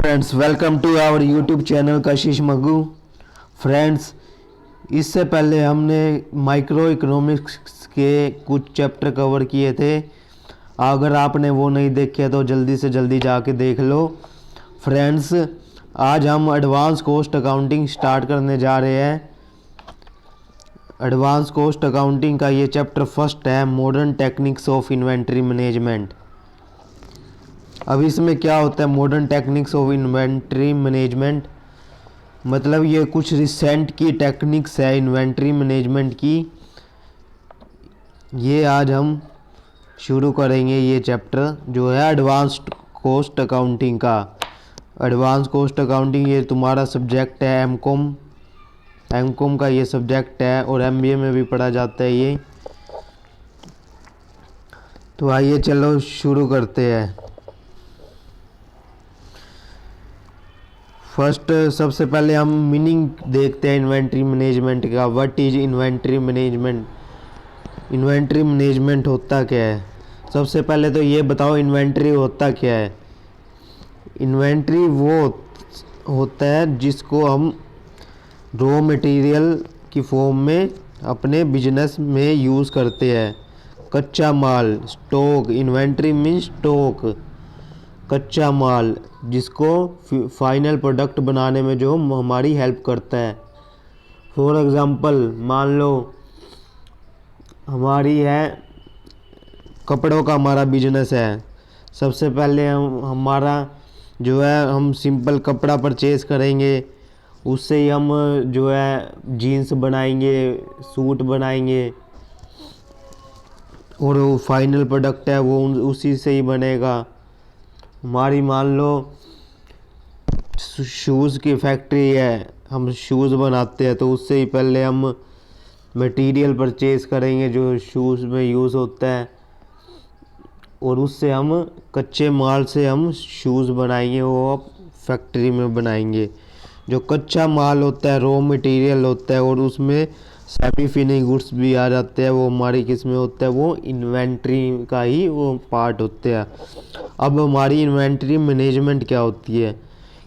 Friends, welcome to our YouTube channel Kashish Magu. Friends, इससे पहले हमने माइक्रो इकोनॉमिक्स के कुछ चैप्टर कवर किए थे। अगर आपने वो नहीं देखे तो जल्दी से जल्दी जाके देख लो। फ्रेंड्स, आज हम एडवांस कॉस्ट अकाउंटिंग स्टार्ट करने जा रहे हैं। एडवांस कॉस्ट अकाउंटिंग का ये चैप्टर फर्स्ट है, modern techniques of inventory management. अब इसमें क्या होता है modern techniques of inventory management, मतलब ये कुछ रिसेंट की टेक्निक्स है इन्वेंट्री मैनेजमेंट की। ये आज हम शुरू करेंगे ये चैप्टर जो है एडवांस्ड कॉस्ट अकाउंटिंग का। एडवांस कॉस्ट अकाउंटिंग ये तुम्हारा सब्जेक्ट है, एमकॉम का ये सब्जेक्ट है और एमबीए में भी पढ़ा जाता है ये। तो आइए चलो शुरू करते हैं। फर्स्ट सबसे पहले हम मीनिंग देखते हैं इन्वेंट्री मैनेजमेंट का। What is inventory management? Inventory management होता क्या है? सबसे पहले तो ये बताओ इन्वेंट्री होता क्या है। इन्वेंट्री वो होता है जिसको हम रॉ मटेरियल की फॉर्म में अपने बिजनेस में यूज़ करते हैं। कच्चा माल, स्टॉक। इन्वेंट्री मीन्स स्टॉक, कच्चा माल जिसको फाइनल प्रोडक्ट बनाने में जो हमारी हेल्प करता है। फॉर एग्ज़ाम्पल मान लो हमारी है कपड़ों का हमारा बिजनेस है। सबसे पहले हमारा जो है हम सिंपल कपड़ा परचेज़ करेंगे, उससे ही हम जो है जीन्स बनाएंगे, सूट बनाएंगे और वो फाइनल प्रोडक्ट है वो उसी से ही बनेगा। हमारी मान लो शूज़ की फैक्ट्री है, हम शूज़ बनाते हैं तो उससे ही पहले हम मटेरियल परचेज़ करेंगे जो शूज़ में यूज़ होता है और उससे हम कच्चे माल से हम शूज़ बनाएंगे, वो फैक्ट्री में बनाएंगे। जो कच्चा माल होता है रॉ मटेरियल होता है और उसमें सेमी फिनिश गुड्स भी आ जाते हैं, वो हमारी किस में होता है, वो इन्वेंट्री का ही वो पार्ट होते हैं। अब हमारी इन्वेंट्री मैनेजमेंट क्या होती है?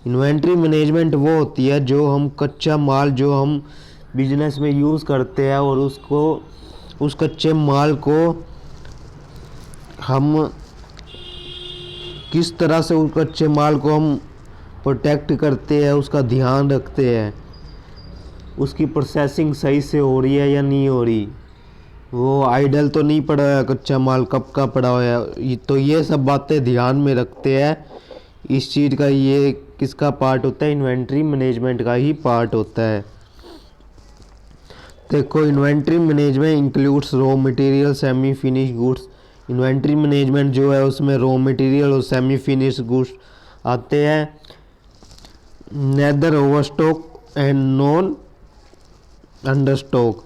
इन्वेंट्री मैनेजमेंट वो होती है जो हम कच्चा माल जो हम बिजनेस में यूज़ करते हैं और उसको उस कच्चे माल को हम किस तरह से उस कच्चे माल को हम प्रोटेक्ट करते हैं, उसका ध्यान रखते हैं, उसकी प्रोसेसिंग सही से हो रही है या नहीं हो रही, वो आइडल तो नहीं पड़ा है कच्चा माल, कब का पड़ा हुआ है। तो ये सब बातें ध्यान में रखते हैं। इस चीज़ का ये किसका पार्ट होता है? इन्वेंट्री मैनेजमेंट का ही पार्ट होता है। देखो inventory management includes raw material, semi finish goods. Inventory management जो है उसमें रॉ मटेरियल और सेमी फिनिश गुड्स आते हैं। Neither over stock and nor under stock.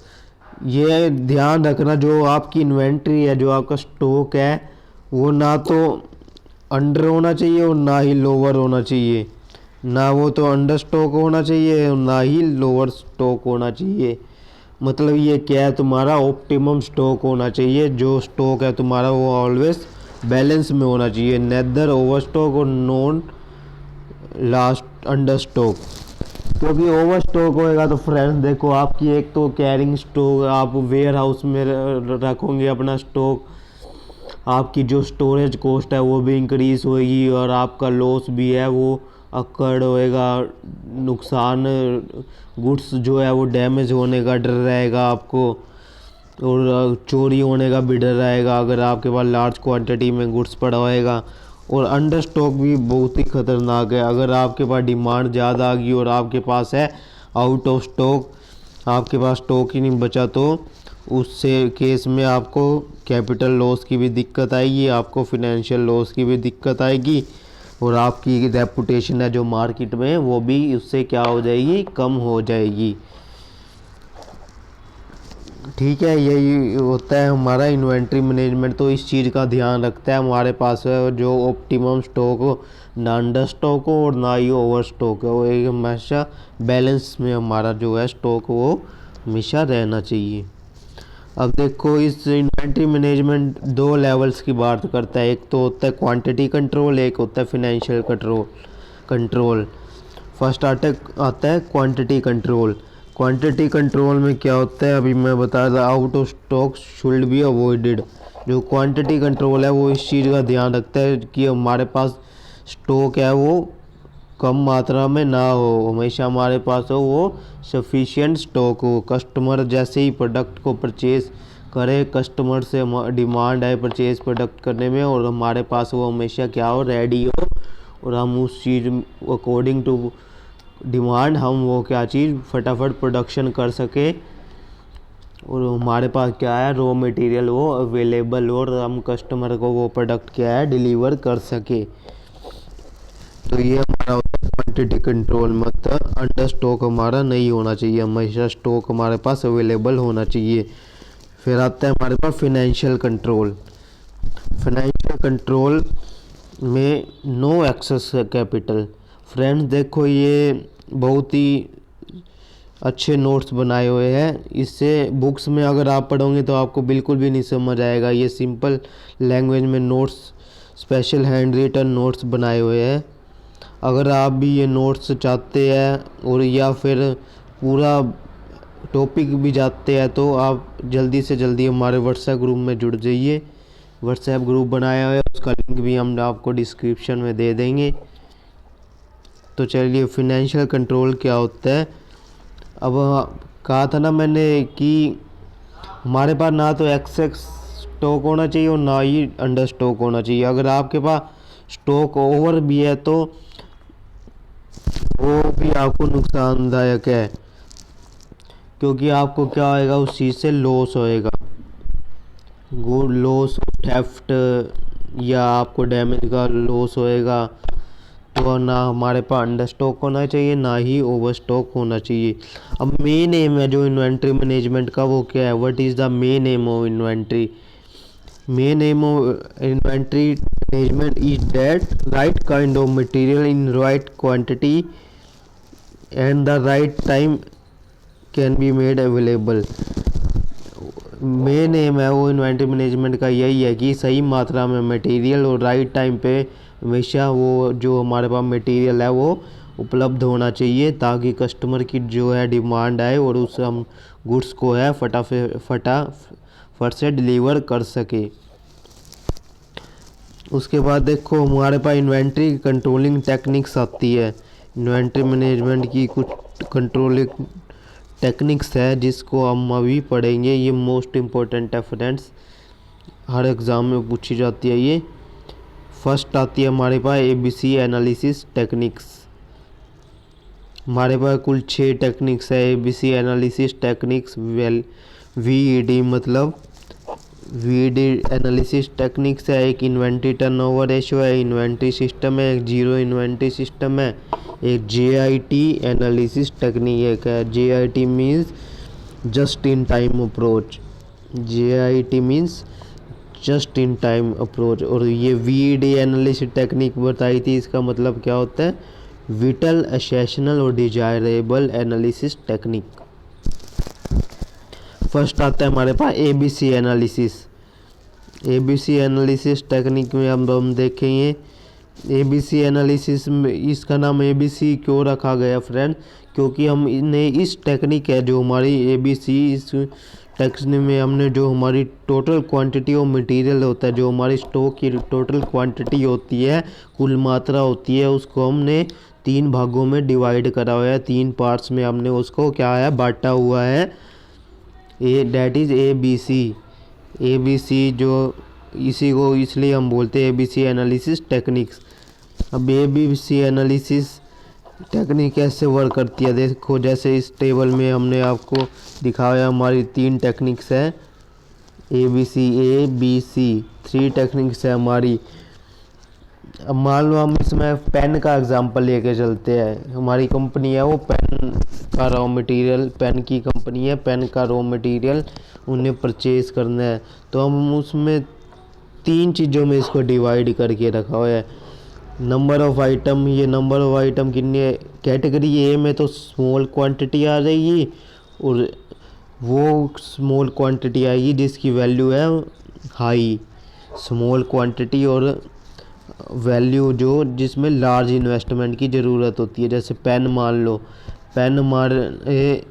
ये ध्यान रखना जो आपकी इन्वेंट्री है, जो आपका स्टॉक है, वो ना तो अंडर होना चाहिए और ना ही लोअर होना चाहिए। ना वो तो अंडर स्टॉक होना चाहिए और ना ही लोअर स्टॉक होना चाहिए। मतलब ये क्या है, तुम्हारा ऑप्टिमम स्टॉक होना चाहिए। जो स्टॉक है तुम्हारा वो ऑलवेज बैलेंस में होना चाहिए। नेदर ओवर स्टॉक और नॉन लास्ट अंडर स्टॉक। क्योंकि ओवर स्टॉक होएगा तो फ्रेंड्स देखो आपकी एक तो कैरिंग स्टॉक, आप वेयर हाउस में रखोगे अपना स्टॉक, आपकी जो स्टोरेज कॉस्ट है वो भी इंक्रीज़ होएगी और आपका लॉस भी है वो अकड़ होएगा। नुकसान, गुड्स जो है वो डैमेज होने का डर रहेगा आपको और चोरी होने का भी डर रहेगा अगर आपके पास लार्ज क्वांटिटी में गुड्स पड़ा होएगा। और अंडर स्टॉक भी बहुत ही ख़तरनाक है। अगर आपके पास डिमांड ज़्यादा आ गई और आपके पास है आउट ऑफ स्टॉक, आपके पास स्टॉक ही नहीं बचा, तो उससे केस में आपको कैपिटल लॉस की भी दिक्कत आएगी, आपको फिनेंशियल लॉस की भी दिक्कत आएगी और आपकी रेपुटेशन है जो मार्केट में वो भी उससे क्या हो जाएगी, कम हो जाएगी। ठीक है, यही होता है हमारा इन्वेंट्री मैनेजमेंट। तो इस चीज़ का ध्यान रखता है हमारे पास है जो ऑप्टिमम स्टॉक हो, ना अंडर स्टॉक हो और ना ही ओवर स्टॉक हो, एक हमेशा बैलेंस में हमारा जो है स्टॉक वो हमेशा रहना चाहिए। अब देखो इस इन्वेंट्री मैनेजमेंट दो लेवल्स की बात करता है। एक तो होता है क्वांटिटी कंट्रोल, एक होता है फिनेंशियल कंट्रोल। कंट्रोल। फर्स्ट आता है क्वांटिटी कंट्रोल। क्वांटिटी कंट्रोल में क्या होता है अभी मैं बता रहा, out of stock should be avoided. जो क्वांटिटी कंट्रोल है वो इस चीज़ का ध्यान रखता है कि हमारे पास स्टॉक है वो कम मात्रा में ना हो, हमेशा हमारे पास हो वो सफिशिएंट स्टॉक हो। कस्टमर जैसे ही प्रोडक्ट को परचेज करे, कस्टमर से डिमांड है परचेज प्रोडक्ट करने में, और हमारे पास वो हमेशा क्या हो, रेडी हो, और हम उस चीज़ अकॉर्डिंग टू डिमांड हम वो क्या चीज़ फटाफट प्रोडक्शन कर सके, और हमारे पास क्या है रॉ मटेरियल वो अवेलेबल हो, और हम कस्टमर को वो प्रोडक्ट क्या है डिलीवर कर सके। तो ये हमारा होता है क्वांटिटी कंट्रोल, मतलब अंडर स्टॉक हमारा नहीं होना चाहिए, हमेशा स्टॉक हमारे पास अवेलेबल होना चाहिए। फिर आता है हमारे पास फिनेंशियल कंट्रोल। फिनेंशियल कंट्रोल में नो एक्सेस कैपिटल। फ्रेंड्स देखो ये बहुत ही अच्छे नोट्स बनाए हुए हैं, इससे बुक्स में अगर आप पढ़ोगे तो आपको बिल्कुल भी नहीं समझ आएगा। ये सिंपल लैंग्वेज में notes, special handwritten notes बनाए हुए हैं। अगर आप भी ये नोट्स चाहते हैं और या फिर पूरा टॉपिक भी चाहते हैं तो आप जल्दी से जल्दी हमारे व्हाट्सएप ग्रुप में जुड़ जाइए। व्हाट्सएप ग्रुप बनाया हुआ है, उसका लिंक भी हम आपको डिस्क्रिप्शन में दे देंगे। तो चलिए फिनेंशियल कंट्रोल क्या होता है। अब कहा था ना मैंने कि हमारे पास ना तो एक्सेस स्टॉक होना चाहिए और ना ही अंडर स्टॉक होना चाहिए। अगर आपके पास स्टॉक ओवर भी है तो वो भी आपको नुकसानदायक है, क्योंकि आपको क्या होएगा उस चीज़ से लॉस होएगा, गुड लॉस, थेफ्ट या आपको डैमेज का लॉस होएगा। तो ना हमारे पास अंडर स्टॉक होना चाहिए ना ही ओवर स्टॉक होना चाहिए। अब मेन एम है जो इन्वेंट्री मैनेजमेंट का वो क्या है, what is the main M of inventory. Main M of inventory management is that right kind of material in right quantity and the right time can be made available. Main M है वो inventory management का यही है कि सही मात्रा में material और राइट टाइम पे हमेशा वो जो हमारे पास मटेरियल है वो उपलब्ध होना चाहिए, ताकि कस्टमर की जो है डिमांड आए और उस हम गुड्स को है फटाफट से डिलीवर कर सके। उसके बाद देखो हमारे पास इन्वेंट्री कंट्रोलिंग टेक्निक्स आती है। इन्वेंट्री मैनेजमेंट की कुछ कंट्रोलिंग टेक्निक्स है जिसको हम अभी पढ़ेंगे। ये मोस्ट इम्पोर्टेंट है फ्रेंड्स, हर एग्ज़ाम में पूछी जाती है ये। फर्स्ट आती है हमारे पास ABC एनालिसिस टेक्निक्स। हमारे पास कुल 6 टेक्निक्स है ABC एनालिसिस टेक्निक्स। VED मतलब VED एनालिसिस टेक्निक्स है। एक इन्वेंट्री टर्नओवर रेशियो है, इन्वेंट्री सिस्टम है, एक जीरो इन्वेंट्री सिस्टम है, एक JIT एनालिसिस टेक्निक है। JIT means just in time approach, JIT means just in time approach. और ये VED एनालिसिस टेक्निक बताई थी, इसका मतलब क्या होता है, विटल, एसेशनल और डिजायरेबल एनालिसिस टेक्निक। फर्स्ट आता है हमारे पास ABC analysis. ABC analysis technique में हम देखेंगे ABC एनालिसिस में इसका नाम ABC क्यों रखा गया फ्रेंड, क्योंकि हमने इस टेक्निक है जो हमारी ABC इस टेक्निक में हमने जो हमारी टोटल क्वांटिटी ऑफ मटेरियल होता है, जो हमारी स्टॉक की टोटल क्वांटिटी होती है, कुल मात्रा होती है, उसको हमने 3 भागों में डिवाइड करा हुआ है। 3 पार्ट्स में हमने उसको क्या है बांटा हुआ है, दैट इज़ ABC जो इसी को इसलिए हम बोलते हैं ABC एनालिसिस टेक्निक्स। अब ABC एनालिसिस टेक्निक कैसे वर्क करती है देखो, जैसे इस टेबल में हमने आपको दिखाया हमारी 3 टेक्निक्स है ABC 3 टेक्निक्स है हमारी। अब मान लो हम इसमें पेन का एग्जांपल लेके चलते हैं। हमारी कंपनी है वो पेन का रॉ मटेरियल, पेन की कंपनी है, पेन का रॉ मटेरियल उन्हें परचेज करना है, तो हम उसमें 3 चीज़ों में इसको डिवाइड करके रखा हुआ है। नंबर ऑफ़ आइटम, ये नंबर ऑफ़ आइटम कितने, कैटेगरी ए में तो स्मॉल क्वांटिटी आ जाएगी, और वो स्मॉल क्वांटिटी आएगी जिसकी वैल्यू है हाई, स्मॉल क्वांटिटी और वैल्यू जो जिसमें लार्ज इन्वेस्टमेंट की ज़रूरत होती है। जैसे पेन मान लो, पेन हमारे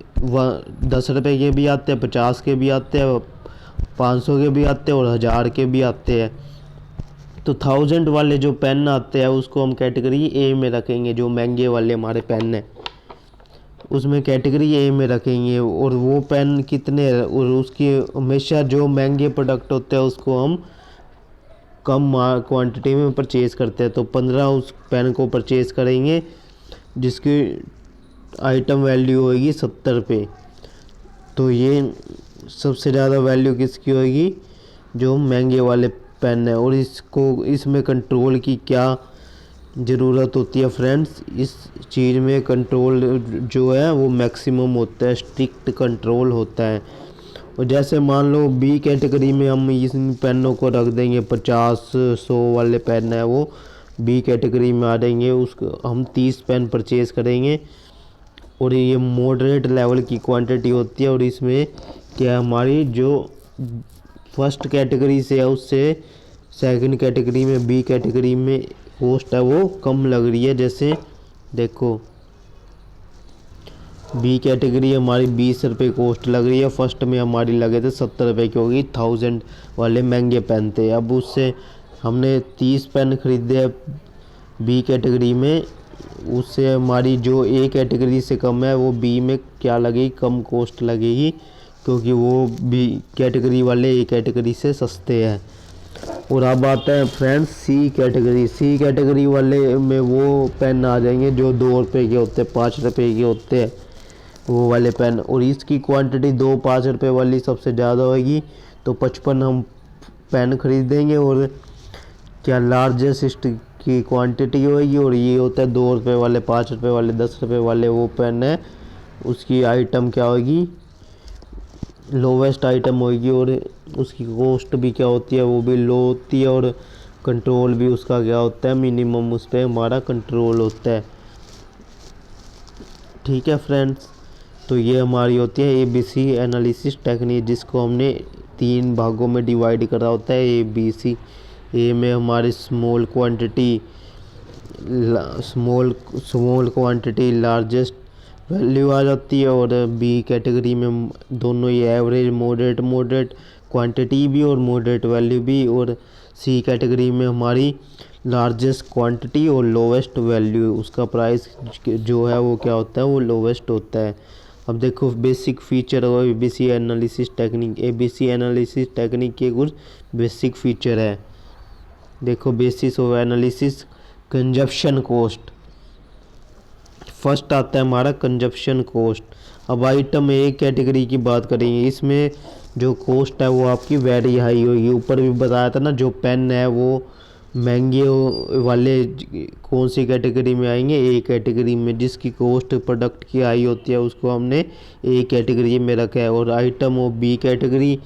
10 रुपये के भी आते हैं, 50 के भी आते हैं, 500 के भी आते हैं और 1000 के भी आते हैं। तो 1000 वाले जो पेन आते हैं उसको हम कैटेगरी ए में रखेंगे। जो महंगे वाले हमारे पेन हैं उसमें कैटेगरी ए में रखेंगे। और वो पेन कितने, और उसकी हमेशा जो महंगे प्रोडक्ट होते हैं उसको हम कम क्वांटिटी में परचेज़ करते हैं। तो 15 उस पेन को परचेज़ करेंगे जिसकी आइटम वैल्यू होगी 70 रुपये। तो ये सबसे ज़्यादा वैल्यू किसकी होगी, जो महंगे वाले पेन है। और इसमें कंट्रोल की क्या ज़रूरत होती है फ्रेंड्स, इस चीज़ में कंट्रोल जो है वो मैक्सिमम होता है, स्ट्रिक्ट कंट्रोल होता है। और जैसे मान लो बी कैटेगरी में हम इन पेनों को रख देंगे, 50-100 वाले पेन है वो बी कैटेगरी में आ जाएंगे। उसको हम 30 पेन परचेज़ करेंगे और ये मॉडरेट लेवल की क्वांटिटी होती है। और इसमें क्या हमारी जो फर्स्ट कैटेगरी से है उससे सेकंड कैटेगरी में, बी कैटेगरी में कॉस्ट है वो कम लग रही है। जैसे देखो बी कैटेगरी हमारी 20 रुपये कॉस्ट लग रही है, फर्स्ट में हमारी लगे थे 70 रुपये क्योंकि 1000 वाले महंगे पेन थे। अब उससे हमने 30 पेन खरीदे बी कैटेगरी में, उससे हमारी जो ए कैटेगरी से कम है वो बी में क्या लगेगी, कम कॉस्ट लगेगी क्योंकि वो बी कैटेगरी वाले ए कैटेगरी से सस्ते हैं। और अब आता है फ्रेंड्स सी कैटेगरी। सी कैटेगरी वाले में वो पेन आ जाएंगे जो 2 रुपये के होते हैं, 5 रुपये के होते हैं वो वाले पेन। और इसकी क्वांटिटी 2-5 रुपये वाली सबसे ज़्यादा होगी। तो 55 हम पेन खरीदेंगे और क्या लार्जेस्ट की क्वांटिटी होगी। और ये होता है 2 रुपये वाले, 5 रुपये वाले, 10 रुपये वाले वो पेन है, उसकी आइटम क्या होगी, लोवेस्ट आइटम होगी। और उसकी कॉस्ट भी क्या होती है, वो भी लो होती है। और कंट्रोल भी उसका क्या होता है, मिनिमम उस पर हमारा कंट्रोल होता है। ठीक है फ्रेंड्स, तो ये हमारी होती है ABC एनालिसिस टेक्निक, जिसको हमने 3 भागों में डिवाइड करा होता है। ABC ए में हमारी स्मॉल क्वांटिटी लार्जेस्ट वैल्यू आ जाती है। और बी कैटेगरी में दोनों ही एवरेज, मॉडरेट क्वांटिटी भी और मॉडरेट वैल्यू भी। और सी कैटेगरी में हमारी लार्जेस्ट क्वांटिटी और लोवेस्ट वैल्यू, उसका प्राइस जो है वो क्या होता है, वो लोवेस्ट होता है। अब देखो बेसिक फीचर और ABC analysis technique. ABC analysis technique के कुछ बेसिक फीचर है। देखो basis of analysis, consumption cost. First आता है हमारा कंजप्शन कॉस्ट। अब आइटम ए कैटेगरी की बात करेंगे, इसमें जो कॉस्ट है वो आपकी वेरी हाई होगी। ऊपर भी बताया था ना, जो पेन है वो महंगे वाले कौन सी कैटेगरी में आएंगे, ए कैटेगरी में, जिसकी कॉस्ट प्रोडक्ट की हाई होती है उसको हमने ए कैटेगरी में रखा है। और आइटम हो बी कैटेगरी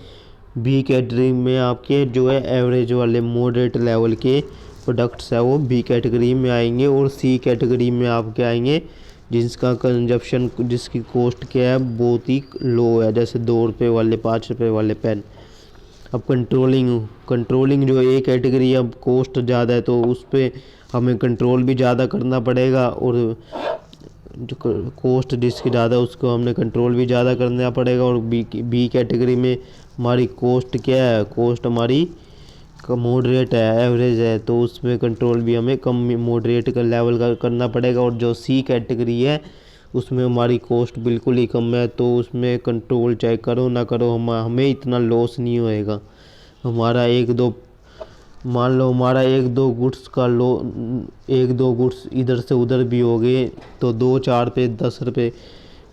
में आपके जो है एवरेज वाले मॉडरेट लेवल के प्रोडक्ट्स है वो बी कैटेगरी में आएंगे। और सी कैटेगरी में आपके आएंगे जिसका कंजप्शन, जिसकी कॉस्ट क्या है, बहुत ही लो है, जैसे 2 रुपये वाले, 5 रुपये वाले पेन। अब कंट्रोलिंग जो ए कैटेगरी, अब कॉस्ट ज़्यादा है तो उस पर हमें कंट्रोल भी ज़्यादा करना पड़ेगा। और जो कॉस्ट जिसकी ज़्यादा उसको हमने कंट्रोल भी ज़्यादा करना पड़ेगा। और बी कैटेगरी में हमारी कॉस्ट क्या है, कॉस्ट हमारी मॉडरेट है, एवरेज है, तो उसमें कंट्रोल भी हमें कम मॉडरेट का लेवल का करना पड़ेगा। और जो सी कैटेगरी है उसमें हमारी कॉस्ट बिल्कुल ही कम है, तो उसमें कंट्रोल चाहे करो ना करो हमें इतना लॉस नहीं होएगा। हमारा मान लो हमारा 1-2 गुड्स का 1-2 गुड्स इधर से उधर भी हो गए तो 2-4 पे 10 रुपये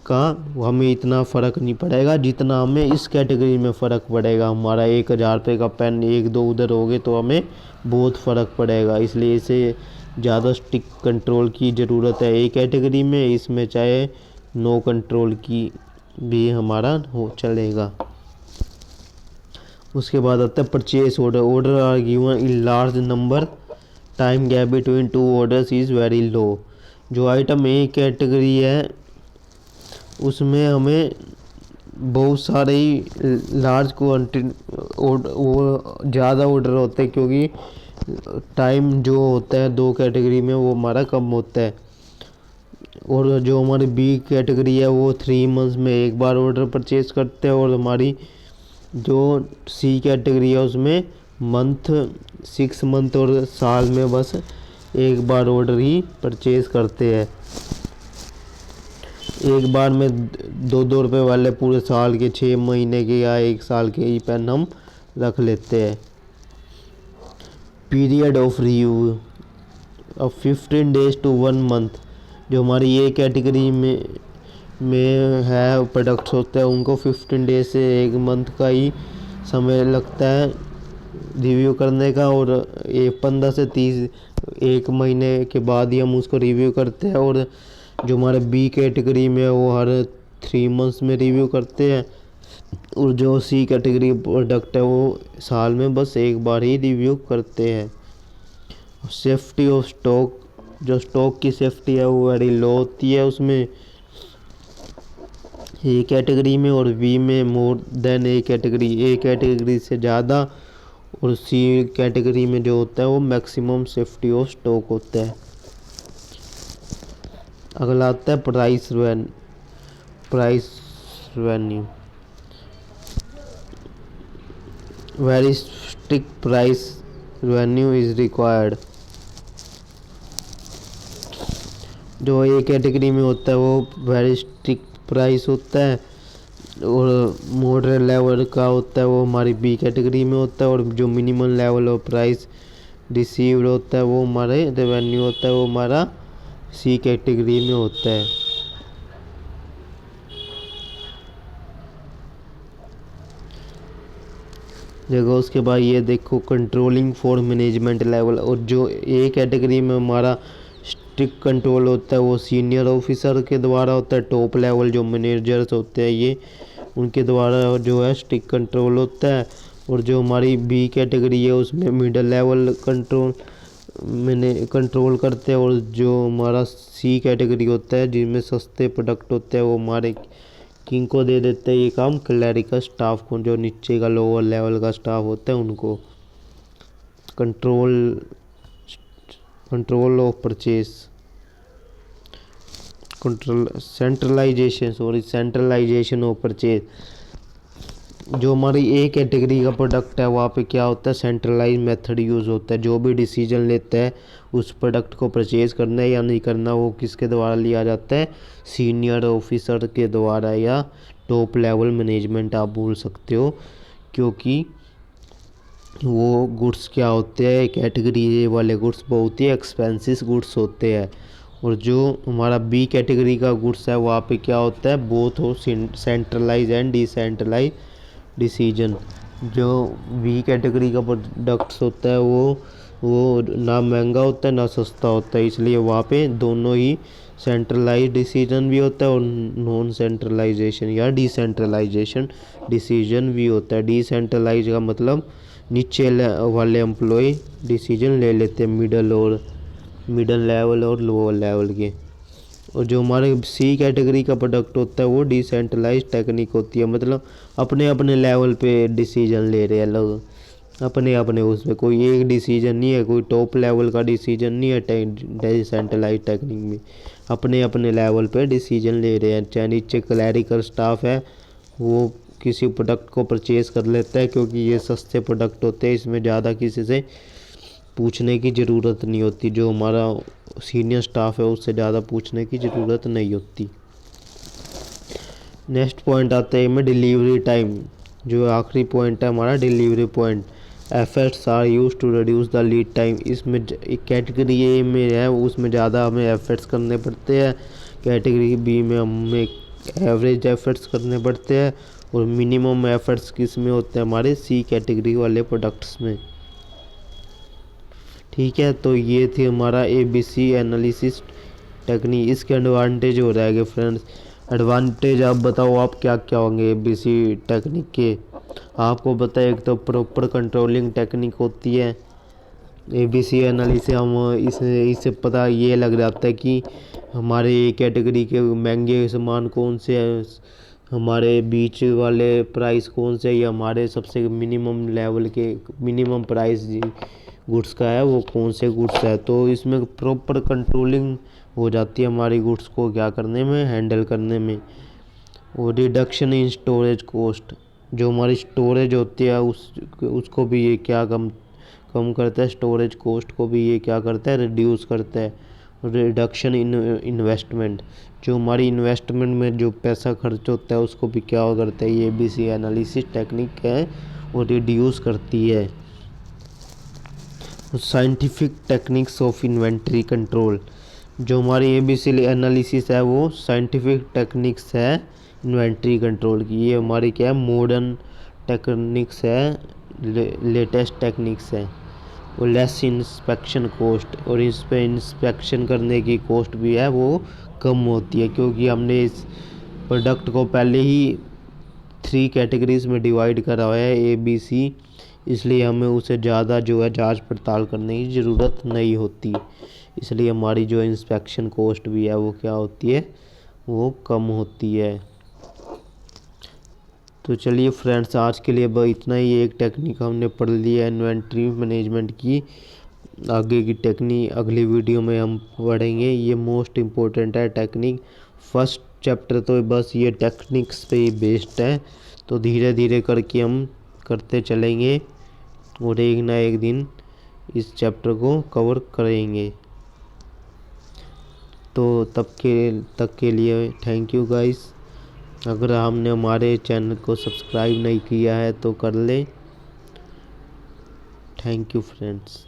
का हमें इतना फ़र्क नहीं पड़ेगा जितना हमें इस कैटेगरी में फ़र्क पड़ेगा। हमारा 1000 रुपये का पेन 1-2 उधर हो गए तो हमें बहुत फ़र्क पड़ेगा। इसलिए इसे ज़्यादा स्ट्रिक्ट कंट्रोल की ज़रूरत है ए कैटेगरी में। इसमें चाहे नो कंट्रोल की भी हमारा हो चलेगा। उसके बाद आता है purchase order are given in large number, time gap between 2 orders is very low. जो आइटम ए कैटेगरी है उसमें हमें बहुत सारे ही लार्ज क्वान्टिटी वो ज़्यादा ऑर्डर होते हैं, क्योंकि टाइम जो होता है दो कैटेगरी में वो हमारा कम होता है। और जो हमारी बी कैटेगरी है वो 3 मंथ्स में एक बार ऑर्डर परचेज करते हैं। और हमारी जो सी कैटेगरी है उसमें 6 मंथ और साल में बस एक बार ऑर्डर ही परचेज करते हैं। एक बार में 2-2 रुपये वाले पूरे साल के 6 महीने के या 1 साल के ही पेन हम रख लेते हैं। पीरियड ऑफ रिव्यू अब 15 डेज टू 1 मंथ। जो हमारी ये कैटेगरी में है प्रोडक्ट्स होते हैं उनको 15 डेज से 1 मंथ का ही समय लगता है रिव्यू करने का। और 15 से 30 1 महीने के बाद ही हम उसको रिव्यू करते हैं। और जो हमारे बी कैटेगरी में है वो हर 3 मंथ्स में रिव्यू करते हैं। और जो सी कैटेगरी प्रोडक्ट है वो साल में बस एक बार ही रिव्यू करते हैं। सेफ्टी ऑफ स्टॉक, जो स्टॉक की सेफ्टी है वो वेरी लो होती है उसमें ए कैटेगरी में। और बी में मोर देन ए कैटेगरी से ज़्यादा। और सी कैटेगरी में जो होता है वो मैक्सिमम सेफ्टी ऑफ स्टॉक होता है। अगला आता है price revenue. Very strict price revenue is required. जो ए कैटेगरी में होता है वो वेरी स्ट्रिक्ट प्राइस होता है। और मॉडरेट लेवल का होता है वो हमारी बी कैटेगरी में होता है। और जो minimum level of price received होता है वो हमारे रेवेन्यू होता है वो हमारा सी कैटेगरी में होता है। देखो उसके बाद ये देखो कंट्रोलिंग फॉर मैनेजमेंट लेवल। और जो ए कैटेगरी में हमारा स्ट्रिक्ट कंट्रोल होता है वो सीनियर ऑफिसर के द्वारा होता है। टॉप लेवल जो मैनेजर्स होते हैं ये उनके द्वारा जो है स्ट्रिक्ट कंट्रोल होता है। और जो हमारी बी कैटेगरी है उसमें मिडिल लेवल कंट्रोल करते हैं। और जो हमारा सी कैटेगरी होता है जिनमें सस्ते प्रोडक्ट होते हैं वो हमारे किंग को दे देते हैं ये काम, क्लैरिकल स्टाफ को, जो नीचे का लोअर लेवल का स्टाफ होता है उनको। Control of purchase, centralization of purchase. जो हमारी ए कैटेगरी का प्रोडक्ट है वहाँ पे क्या होता है सेंट्रलाइज मेथड यूज़ होता है। जो भी डिसीजन लेता है उस प्रोडक्ट को परचेज करना है या नहीं करना वो किसके द्वारा लिया जाता है, सीनियर ऑफिसर के द्वारा या टॉप लेवल मैनेजमेंट आप बोल सकते हो। क्योंकि वो गुड्स क्या होते हैं कैटेगरी ए वाले गुड्स बहुत ही एक्सपेंसिव गुड्स होते हैं। और जो हमारा बी कैटेगरी का गुड्स है वहाँ पे क्या होता है बोथ हो सेंट्रलाइज एंड डिसेंट्रलाइज डिसीजन। जो बी कैटेगरी का प्रोडक्ट्स होता है वो ना महंगा होता है ना सस्ता होता है, इसलिए वहाँ पे दोनों ही सेंट्रलाइज डिसीजन भी होता है और नॉन सेंट्रलाइजेशन या डिसेंट्रलाइजेशन डिसीजन भी होता है। डिसेंट्रलाइज का मतलब नीचे वाले एम्प्लॉय डिसीजन ले लेते हैं मिडल लेवल और लोअर लेवल के। और जो हमारे सी कैटेगरी का प्रोडक्ट होता है वो डिसेंट्रलाइज टेक्निक होती है, मतलब अपने अपने लेवल पे डिसीजन ले रहे हैं लोग, अपने अपने उसमें कोई एक डिसीजन नहीं है, कोई टॉप लेवल का डिसीजन नहीं है डिसेंट्रलाइज टेक्निक में। अपने अपने लेवल पे डिसीजन ले रहे हैं। चाहे नीचे क्लैरिकल स्टाफ है वो किसी प्रोडक्ट को परचेज कर लेता है क्योंकि ये सस्ते प्रोडक्ट होते हैं, इसमें ज़्यादा किसी से पूछने की ज़रूरत नहीं होती। जो हमारा सीनियर स्टाफ है उससे ज़्यादा पूछने की ज़रूरत नहीं होती। नेक्स्ट पॉइंट आता है में डिलीवरी टाइम। जो आखिरी पॉइंट है हमारा delivery point. Efforts are used to reduce the lead time. इसमें कैटेगरी ए में है उसमें ज़्यादा हमें एफर्ट्स करने पड़ते हैं, कैटेगरी बी में हमें एवरेज एफर्ट्स करने पड़ते हैं और मिनिमम एफर्ट्स किस में होते हैं हमारे सी कैटेगरी वाले प्रोडक्ट्स में। ठीक है, तो ये थी हमारा ABC एनालिसिस टेक्निक। इसके एडवांटेज हो जाएंगे फ्रेंड्स। एडवांटेज आप बताओ आप क्या क्या होंगे ABC टेक्निक के। आपको पता है एक तो प्रॉपर कंट्रोलिंग टेक्निक होती है ABC एनालिसिस। हम इससे पता ये लग जाता है कि हमारे कैटेगरी के महंगे सामान कौन से हैं, हमारे बीच वाले प्राइस कौन से, या हमारे सबसे मिनिमम लेवल के मिनिमम प्राइस गुड्स का है, वो कौन से गुड्स है। तो इसमें प्रॉपर कंट्रोलिंग हो जाती है हमारी गुड्स को क्या करने में, हैंडल करने में। और रिडक्शन इन स्टोरेज कॉस्ट, जो हमारी स्टोरेज होती है उसको भी ये क्या कम कम करता है, स्टोरेज कॉस्ट को भी ये क्या करता है, रिड्यूस करता है। रिडक्शन इन इन्वेस्टमेंट, जो हमारी इन्वेस्टमेंट में जो पैसा खर्च होता है उसको भी क्या करता है, ये ABC एनालिसिस टेक्निक है वो रिड्यूस करती है। Scientific techniques of inventory control, जो हमारी ABC एनालिसिस है वो साइंटिफिक टेक्निक्स है इन्वेंट्री कंट्रोल की। ये हमारी क्या है, मॉडर्न टेक्निक्स है, लेटेस्ट टेक्निक्स है। और लेस इंस्पेक्शन कॉस्ट, और इस पे इंस्पेक्शन करने की कॉस्ट भी है वो कम होती है, क्योंकि हमने इस प्रोडक्ट को पहले ही 3 कैटेगरीज में डिवाइड करा हुआ है ABC, इसलिए हमें उसे ज़्यादा जो है जांच पड़ताल करने की ज़रूरत नहीं होती। इसलिए हमारी जो इंस्पेक्शन कॉस्ट भी है वो क्या होती है, वो कम होती है। तो चलिए फ्रेंड्स, आज के लिए बस इतना ही। एक टेक्निक हमने पढ़ ली है इन्वेंट्री मैनेजमेंट की। आगे की टेक्निक अगली वीडियो में हम पढ़ेंगे, ये मोस्ट इम्पोर्टेंट है टेक्निक। फर्स्ट चैप्टर तो बस ये टेक्निक्स पे ही बेस्ड है, तो धीरे धीरे करके हम करते चलेंगे और एक ना एक दिन इस चैप्टर को कवर करेंगे। तो तब तक के लिए थैंक यू गाइस। अगर हमने हमारे चैनल को सब्सक्राइब नहीं किया है तो कर ले। Thank you friends.